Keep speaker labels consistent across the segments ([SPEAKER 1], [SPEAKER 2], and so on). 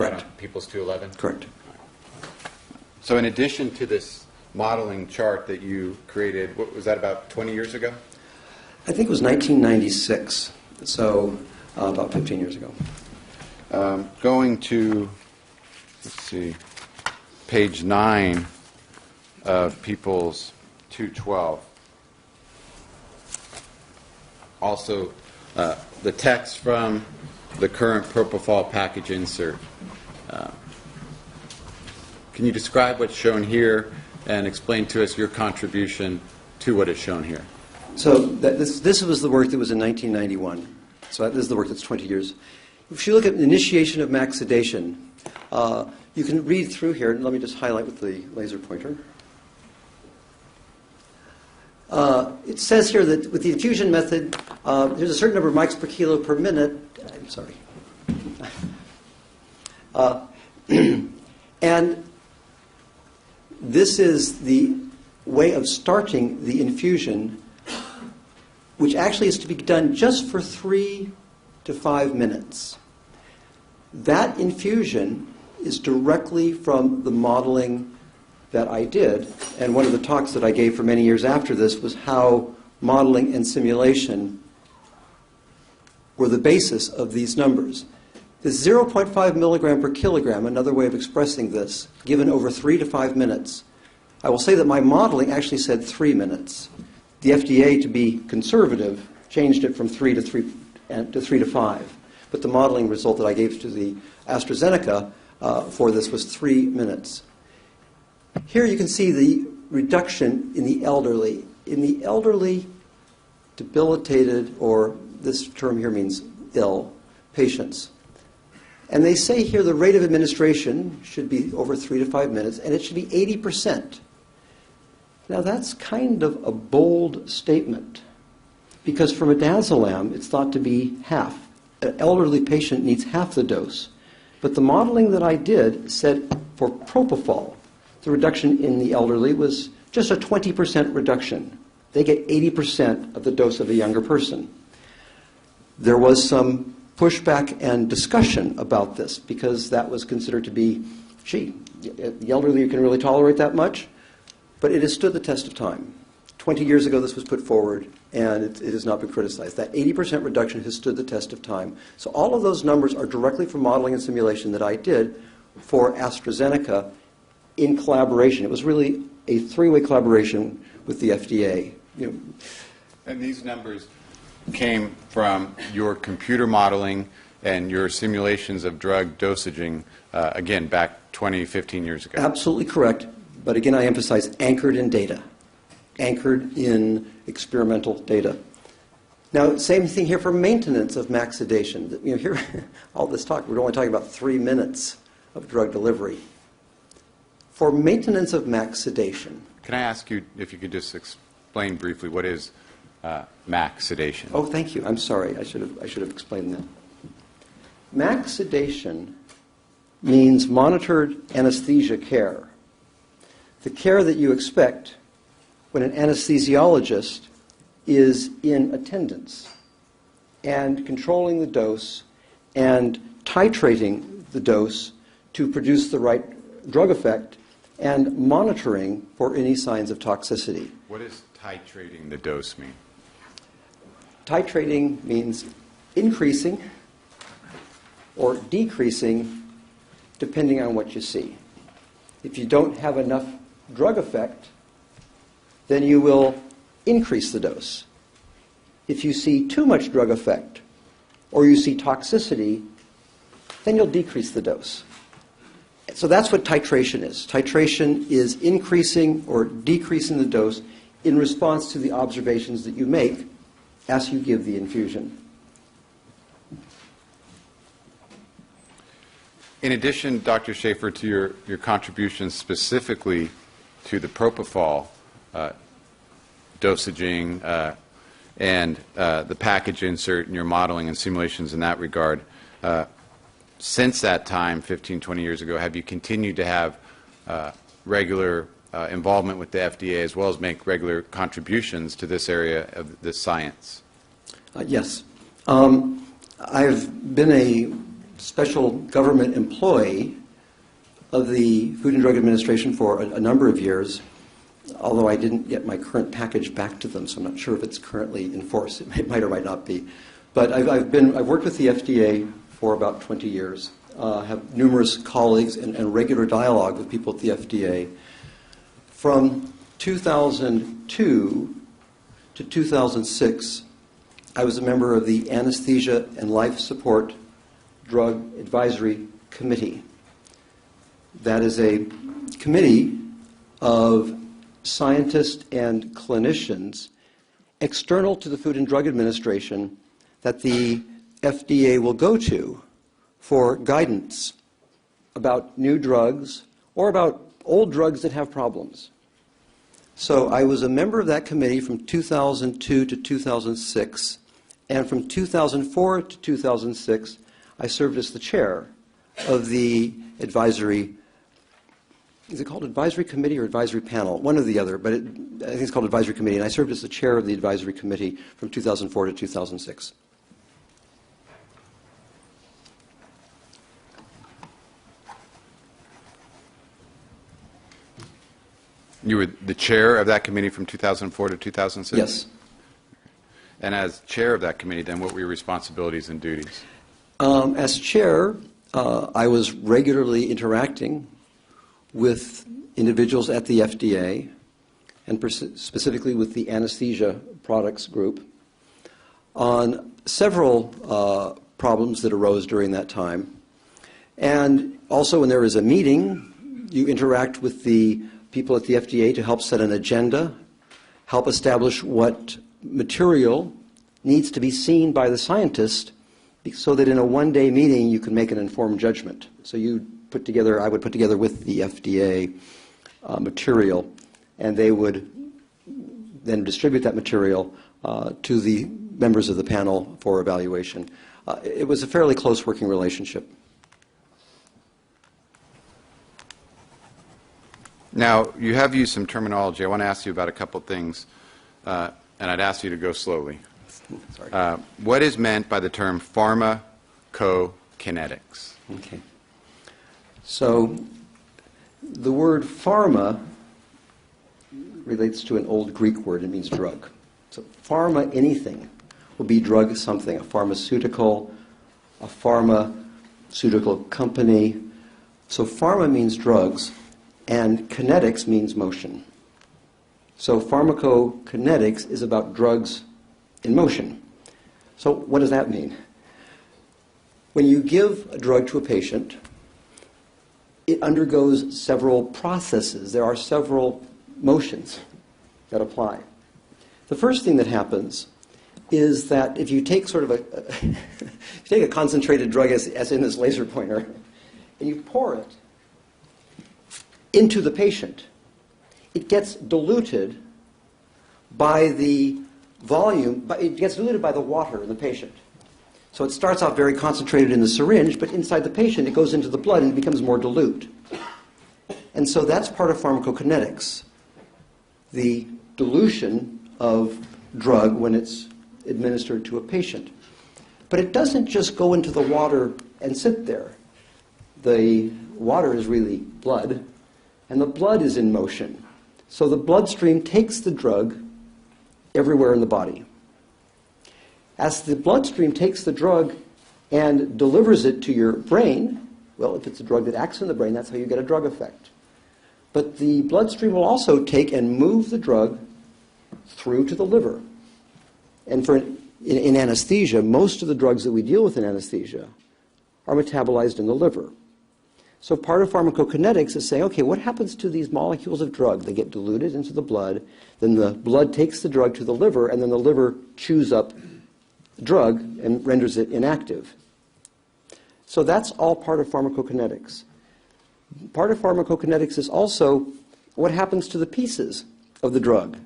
[SPEAKER 1] Correct.
[SPEAKER 2] People's 211?
[SPEAKER 1] Correct.
[SPEAKER 2] So in addition to this modeling chart that you created, what was that, about 20 years ago?
[SPEAKER 1] I think it was 1996, so about 15 years ago.
[SPEAKER 2] Going to, let's see, page 9 of People's 212. Also, the text from the current propofol package insert. Can you describe what's shown here and explain to us your contribution to what is shown here?
[SPEAKER 1] So this was the work that was in 1991. So this is the work that's 20 years. If you look at initiation of max sedation, you can read through here, and let me just highlight with the laser pointer. It says here that with the infusion method, there's a certain number of mics per kilo per minute. I'm sorry. And this is the way of starting the infusion, which actually is to be done just for 3 to 5 minutes. That infusion is directly from the modeling that I did, and one of the talks that I gave for many years after this was how modeling and simulation were the basis of these numbers. This 0.5 milligram per kilogram, another way of expressing this, given over 3 to 5 minutes. I will say that my modeling actually said 3 minutes. The FDA, to be conservative, changed it from 3 to 5. But the modeling result that I gave to the AstraZeneca for this was 3 minutes. Here you can see the reduction in the elderly. In the elderly, debilitated, or this term here means ill, patients. And they say here the rate of administration should be over 3 to 5 minutes, and it should be 80%. Now that's kind of a bold statement, because for midazolam, it's thought to be half. An elderly patient needs half the dose. But the modeling that I did said for propofol, the reduction in the elderly was just a 20% reduction. They get 80% of the dose of a younger person. There was some pushback and discussion about this because that was considered to be, gee, the elderly can really tolerate that much? But it has stood the test of time. 20 years ago this was put forward, and it has not been criticized. That 80% reduction has stood the test of time. So all of those numbers are directly from modeling and simulation that I did for AstraZeneca in collaboration. It was really a 3-way collaboration with the FDA.
[SPEAKER 2] And these numbers came from your computer modeling and your simulations of drug dosaging, again, back 20, 15 years ago.
[SPEAKER 1] Absolutely correct. But again, I emphasize anchored in data, anchored in experimental data. Now, same thing here for maintenance of max sedation. Here, all this talk, we're only talking about 3 minutes of drug delivery. For maintenance of max sedation.
[SPEAKER 2] Can I ask you if you could just explain briefly what is max sedation?
[SPEAKER 1] Oh, thank you. I'm sorry. I should have explained that. Max sedation means monitored anesthesia care. The care that you expect when an anesthesiologist is in attendance and controlling the dose and titrating the dose to produce the right drug effect and monitoring for any signs of toxicity.
[SPEAKER 2] What does titrating the dose mean?
[SPEAKER 1] Titrating means increasing or decreasing depending on what you see. If you don't have enough drug effect, then you will increase the dose. If you see too much drug effect or you see toxicity, then you'll decrease the dose. So that's what titration is. Titration is increasing or decreasing the dose in response to the observations that you make as you give the infusion.
[SPEAKER 2] In addition, Dr. Shafer, to your contributions specifically to the propofol dosaging and the package insert and your modeling and simulations in that regard, since that time, 15, 20 years ago, have you continued to have regular involvement with the FDA as well as make regular contributions to this area of this science?
[SPEAKER 1] Yes. I've been a special government employee of the Food and Drug Administration for a number of years, although I didn't get my current package back to them, so I'm not sure if it's currently in force. It might or might not be. But I've worked with the FDA for about 20 years, have numerous colleagues and regular dialogue with people at the FDA. From 2002 to 2006, I was a member of the Anesthesia and Life Support Drug Advisory Committee. That is a committee of scientists and clinicians external to the Food and Drug Administration that the FDA will go to for guidance about new drugs or about old drugs that have problems. So I was a member of that committee from 2002 to 2006, and from 2004 to 2006, I served as the chair of the advisory. Is it called advisory committee or advisory panel? One or the other, but I think it's called advisory committee, and I served as the chair of the advisory committee from 2004 to 2006.
[SPEAKER 2] You were the chair of that committee from 2004 to 2006?
[SPEAKER 1] Yes.
[SPEAKER 2] And as chair of that committee, then what were your responsibilities and duties?
[SPEAKER 1] As chair, I was regularly interacting with individuals at the FDA, and specifically with the anesthesia products group, on several problems that arose during that time. And also when there is a meeting, you interact with the people at the FDA to help set an agenda, help establish what material needs to be seen by the scientist so that in a one-day meeting you can make an informed judgment. So I would put together with the FDA material, and they would then distribute that material to the members of the panel for evaluation. It was a fairly close working relationship.
[SPEAKER 2] Now, you have used some terminology. I want to ask you about a couple things, and I'd ask you to go slowly.
[SPEAKER 1] Sorry.
[SPEAKER 2] What is meant by the term pharmacokinetics?
[SPEAKER 1] Okay. So the word pharma relates to an old Greek word. It means drug. So pharma anything will be drug something, a pharmaceutical company. So pharma means drugs, and kinetics means motion. So pharmacokinetics is about drugs in motion. So what does that mean? When you give a drug to a patient, it undergoes several processes. There are several motions that apply. The first thing that happens is that if you take sort of if you take a concentrated drug as in this laser pointer, and you pour it into the patient, it gets diluted by the volume, it gets diluted by the water in the patient. So it starts out very concentrated in the syringe, but inside the patient it goes into the blood and it becomes more dilute. And so that's part of pharmacokinetics, the dilution of drug when it's administered to a patient. But it doesn't just go into the water and sit there. The water is really blood, and the blood is in motion. So the bloodstream takes the drug everywhere in the body. As the bloodstream takes the drug and delivers it to your brain, well, if it's a drug that acts in the brain, that's how you get a drug effect. But the bloodstream will also take and move the drug through to the liver. And in anesthesia, most of the drugs that we deal with in anesthesia are metabolized in the liver. So part of pharmacokinetics is saying, okay, what happens to these molecules of drug? They get diluted into the blood, then the blood takes the drug to the liver, and then the liver chews up the drug and renders it inactive. So that's all part of pharmacokinetics. Part of pharmacokinetics is also what happens to the pieces of the drug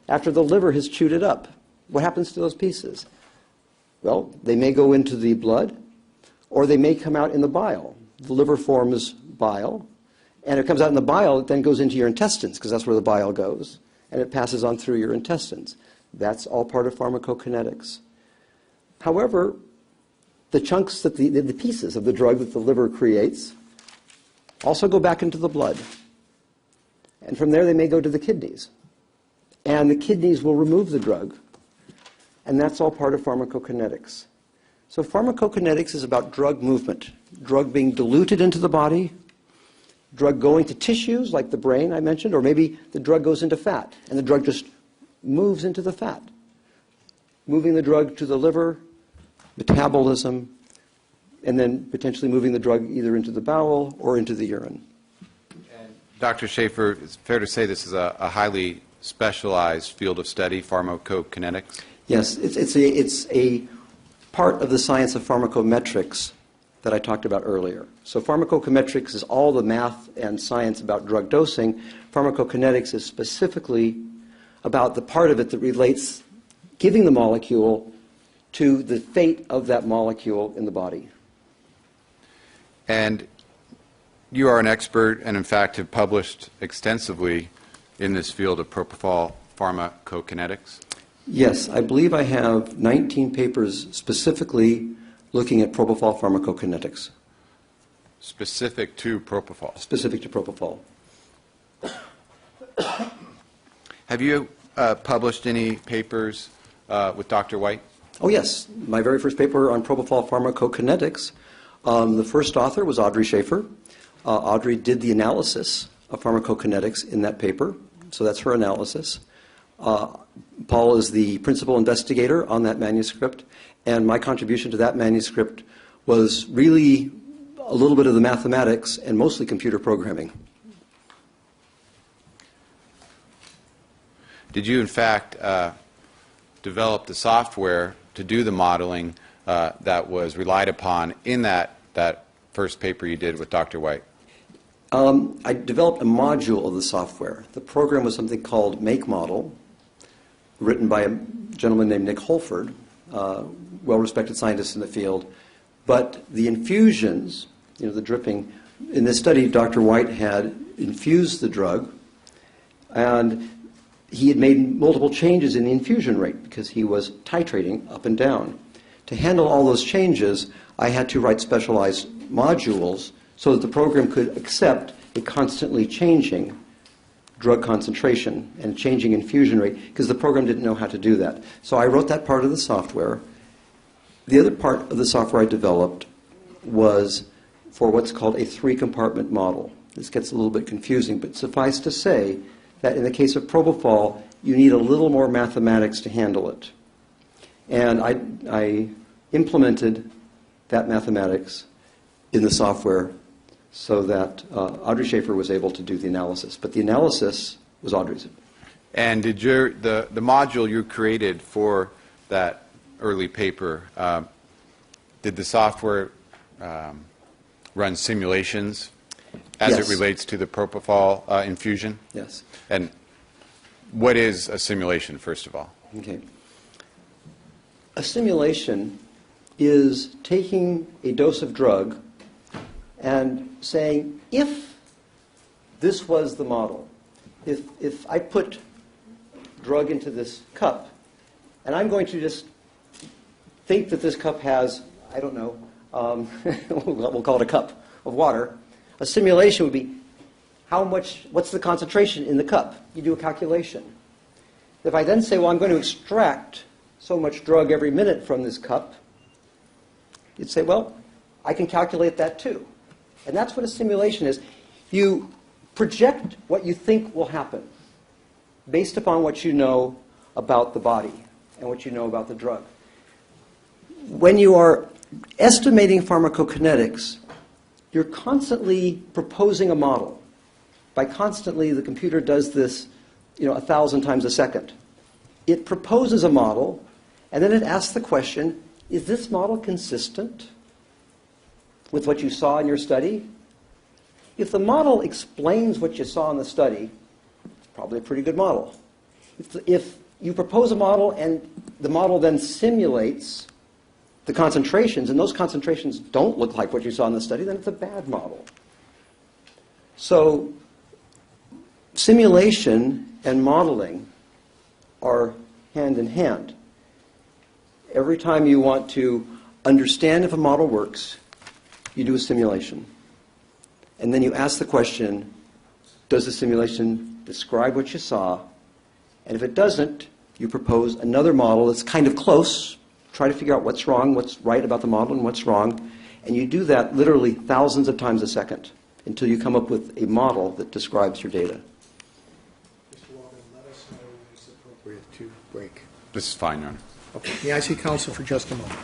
[SPEAKER 1] after the liver has chewed it up. What happens to those pieces? Well, they may go into the blood, or they may come out in the bile. The liver forms bile, and it comes out in the bile, it then goes into your intestines, because that's where the bile goes, and it passes on through your intestines. That's all part of pharmacokinetics. However, the chunks, the pieces of the drug that the liver creates also go back into the blood. And from there they may go to the kidneys. And the kidneys will remove the drug. And that's all part of pharmacokinetics. So pharmacokinetics is about drug movement, drug being diluted into the body, drug going to tissues like the brain I mentioned, or maybe the drug goes into fat and the drug just moves into the fat. Moving the drug to the liver, metabolism, and then potentially moving the drug either into the bowel or into the urine.
[SPEAKER 2] And Dr. Shafer, it's fair to say this is a highly specialized field of study, pharmacokinetics?
[SPEAKER 1] Yes, it's a part of the science of pharmacometrics that I talked about earlier. So pharmacometrics is all the math and science about drug dosing. Pharmacokinetics is specifically about the part of it that relates giving the molecule to the fate of that molecule in the body.
[SPEAKER 2] And you are an expert and, in fact, have published extensively in this field of propofol pharmacokinetics?
[SPEAKER 1] Yes, I believe I have 19 papers specifically looking at propofol pharmacokinetics.
[SPEAKER 2] Specific to propofol?
[SPEAKER 1] Specific to propofol.
[SPEAKER 2] Have you published any papers with Dr. White?
[SPEAKER 1] Oh, yes. My very first paper on propofol pharmacokinetics, the first author was Audrey Shafer. Audrey did the analysis of pharmacokinetics in that paper, so that's her analysis. Paul is the principal investigator on that manuscript, and my contribution to that manuscript was really a little bit of the mathematics and mostly computer programming.
[SPEAKER 2] Did you, in fact, develop the software to do the modeling that was relied upon in that first paper you did with Dr. White?
[SPEAKER 1] I developed a module of the software. The program was something called Make Model, written by a gentleman named Nick Holford, well-respected scientist in the field. But the infusions, the dripping, in this study, Dr. White had infused the drug, and he had made multiple changes in the infusion rate because he was titrating up and down. To handle all those changes, I had to write specialized modules so that the program could accept a constantly changing drug concentration and changing infusion rate, because the program didn't know how to do that. So I wrote that part of the software. The other part of the software I developed was for what's called a three-compartment model. This gets a little bit confusing, but suffice to say that in the case of propofol, you need a little more mathematics to handle it. And I implemented that mathematics in the software so that Audrey Shafer was able to do the analysis. But the analysis was Audrey's.
[SPEAKER 2] And did the module you created for that early paper, did the software run simulations as
[SPEAKER 1] Yes.
[SPEAKER 2] it relates to the propofol infusion?
[SPEAKER 1] Yes.
[SPEAKER 2] And what is a simulation, first of all?
[SPEAKER 1] Okay. A simulation is taking a dose of drug and saying, if this was the model, if I put drug into this cup, and I'm going to just think that this cup has, I don't know, we'll call it a cup of water, a simulation would be what's the concentration in the cup? You do a calculation. If I then say, well, I'm going to extract so much drug every minute from this cup, you'd say, well, I can calculate that too. And that's what a simulation is. You project what you think will happen based upon what you know about the body and what you know about the drug. When you are estimating pharmacokinetics, you're constantly proposing a model. By constantly, the computer does this 1,000 times a second. It proposes a model, and then it asks the question, is this model consistent with what you saw in your study? If the model explains what you saw in the study, it's probably a pretty good model. If you propose a model and the model then simulates the concentrations, and those concentrations don't look like what you saw in the study, then it's a bad model. So simulation and modeling are hand in hand. Every time you want to understand if a model works, you do a simulation. And then you ask the question, does the simulation describe what you saw? And if it doesn't, you propose another model that's kind of close. Try to figure out what's wrong, what's right about the model, and what's wrong. And you do that literally thousands of times a second until you come up with a model that describes your data.
[SPEAKER 3] Mr. Walden, let us know when it's appropriate to break.
[SPEAKER 2] This is fine, Your Honor.
[SPEAKER 3] Okay. May I see counsel for just a moment?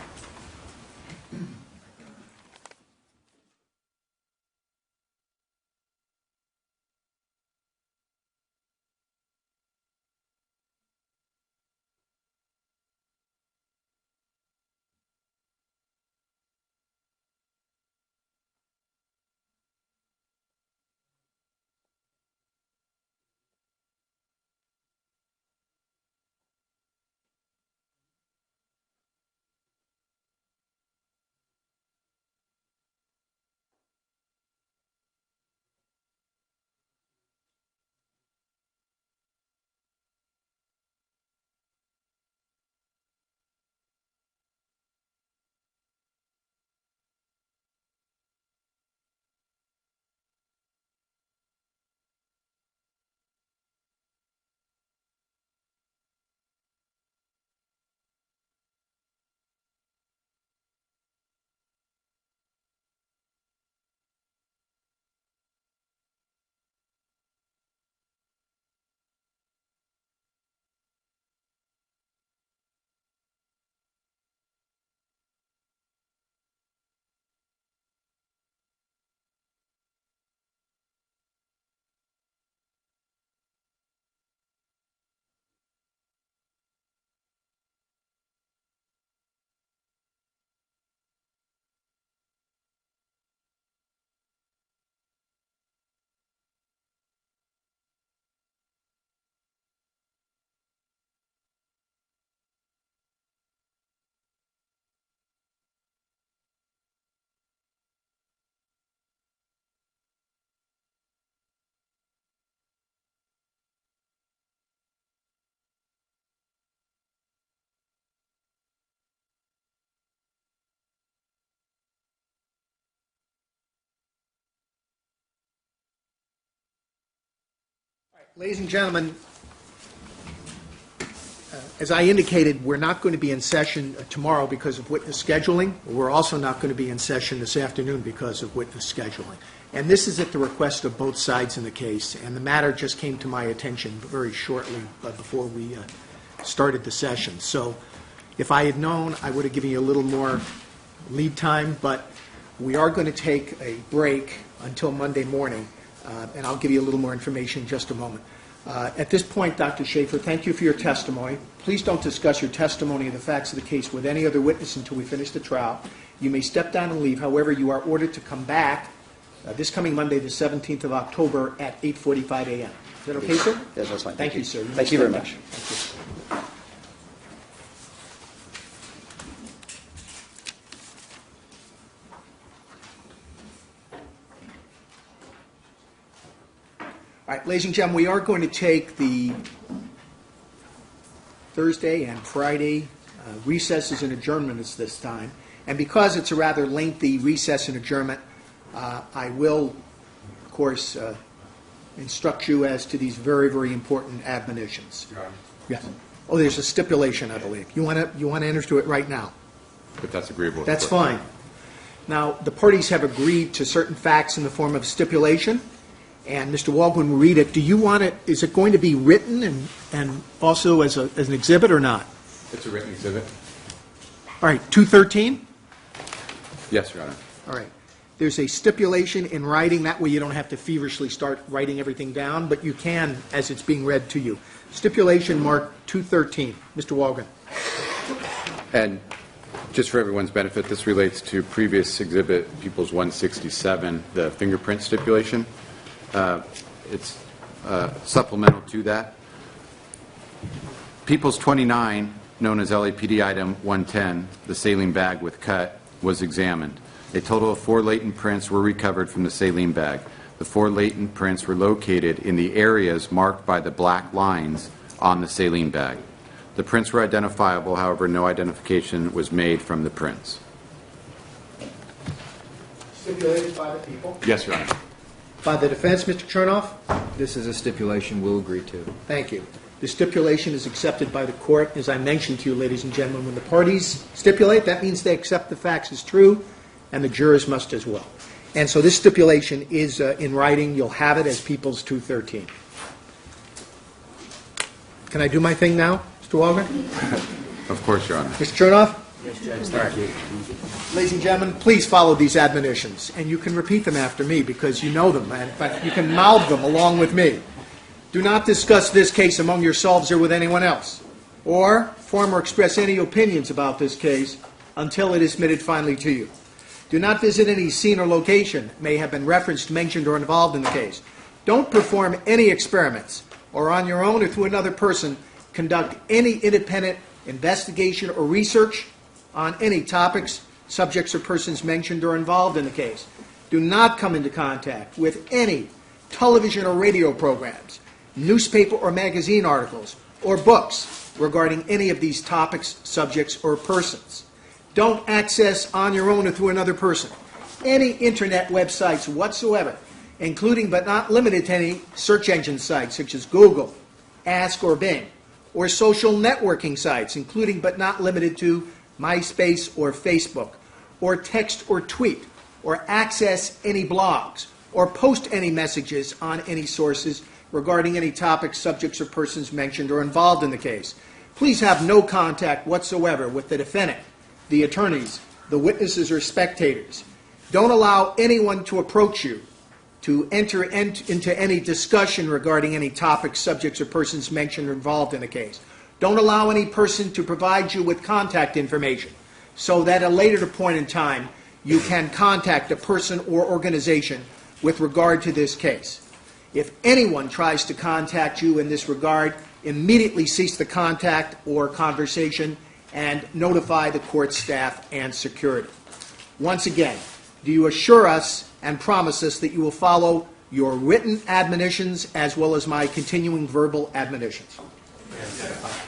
[SPEAKER 3] Ladies and gentlemen, as I indicated, we're not going to be in session tomorrow because of witness scheduling. We're also not going to be in session this afternoon because of witness scheduling. And this is at the request of both sides in the case. And the matter just came to my attention very shortly before we started the session. So if I had known, I would have given you a little more lead time. But we are going to take a break until Monday morning. And I'll give you a little more information in just a moment. At this point, Dr. Shafer, thank you for your testimony. Please don't discuss your testimony and the facts of the case with any other witness until we finish the trial. You may step down and leave. However, you are ordered to come back this coming Monday, the 17th of October at 8:45 a.m. Is that okay, sir?
[SPEAKER 1] Yes, that's fine.
[SPEAKER 3] Thank you, sir.
[SPEAKER 1] Thank you very much.
[SPEAKER 3] Thank you. All right, ladies and gentlemen, we are going to take the Thursday and Friday recesses and adjournments this time. And because it's a rather lengthy recess and adjournment, I will, of course, instruct you as to these very, very important admonitions. Yes. Oh, there's a stipulation, I believe. You want to enter to it right now?
[SPEAKER 2] If that's agreeable.
[SPEAKER 3] That's fine. Now, the parties have agreed to certain facts in the form of stipulation. And Mr. Waldman will read it. Do you want it, is it going to be written and also as an exhibit or not?
[SPEAKER 2] It's a written exhibit.
[SPEAKER 3] All right, 213?
[SPEAKER 2] Yes, Your Honor.
[SPEAKER 3] All right. There's a stipulation in writing. That way you don't have to feverishly start writing everything down, but you can as it's being read to you. Stipulation marked 213. Mr. Waldman.
[SPEAKER 2] And just for everyone's benefit, this relates to previous exhibit, People's 167, the fingerprint stipulation. It's supplemental to that. People's 29, known as LAPD item 110, the saline bag with cut, was examined. A total of 4 latent prints were recovered from the saline bag. The 4 latent prints were located in the areas marked by the black lines on the saline bag. The prints were identifiable, however, no identification was made from the prints.
[SPEAKER 3] stipulated by the people.
[SPEAKER 2] Yes, Your Honor.
[SPEAKER 3] By the defense, Mr. Chernoff?
[SPEAKER 4] This is a stipulation we'll agree to.
[SPEAKER 3] Thank you. The stipulation is accepted by the court. As I mentioned to you, ladies and gentlemen, when the parties stipulate, that means they accept the facts as true, and the jurors must as well. And so this stipulation is in writing. You'll have it as People's 213. Can I do my thing now, Mr. Wallgren?
[SPEAKER 2] Of course, Your Honor.
[SPEAKER 3] Mr. Chernoff? Yes, Judge. Thank you. Ladies and gentlemen, please follow these admonitions, and you can repeat them after me because you know them, but you can mouth them along with me. Do not discuss this case among yourselves or with anyone else, or form or express any opinions about this case until it is submitted finally to you. Do not visit any scene or location that may have been referenced, mentioned, or involved in the case. Don't perform any experiments, or on your own or through another person, conduct any independent investigation or research on any topics, subjects, or persons mentioned or involved in the case. Do not come into contact with any television or radio programs, newspaper or magazine articles, or books regarding any of these topics, subjects, or persons. Don't access on your own or through another person any internet websites whatsoever, including but not limited to any search engine sites such as Google, Ask, or Bing, or social networking sites, including but not limited to MySpace or Facebook, or text or tweet, or access any blogs, or post any messages on any sources regarding any topics, subjects, or persons mentioned or involved in the case. Please have no contact whatsoever with the defendant, the attorneys, the witnesses, or spectators. Don't allow anyone to approach you to enter into any discussion regarding any topics, subjects, or persons mentioned or involved in the case. Don't allow any person to provide you with contact information so that at a later point in time you can contact a person or organization with regard to this case. If anyone tries to contact you in this regard, immediately cease the contact or conversation and notify the court staff and security. Once again, do you assure us and promise us that you will follow your written admonitions as well as my continuing verbal admonitions? Yes.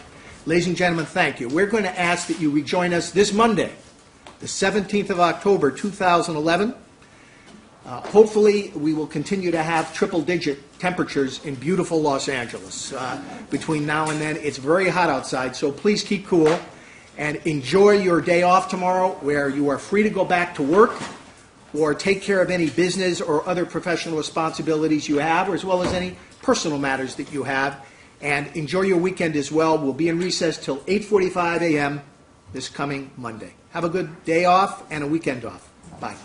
[SPEAKER 3] Ladies and gentlemen, thank you. We're going to ask that you rejoin us this Monday, the 17th of October, 2011. Hopefully, we will continue to have triple-digit temperatures in beautiful Los Angeles. Between now and then, it's very hot outside, so please keep cool and enjoy your day off tomorrow where you are free to go back to work or take care of any business or other professional responsibilities you have, or as well as any personal matters that you have. And enjoy your weekend as well. We'll be in recess till 8:45 a.m. this coming Monday. Have a good day off and a weekend off. Bye.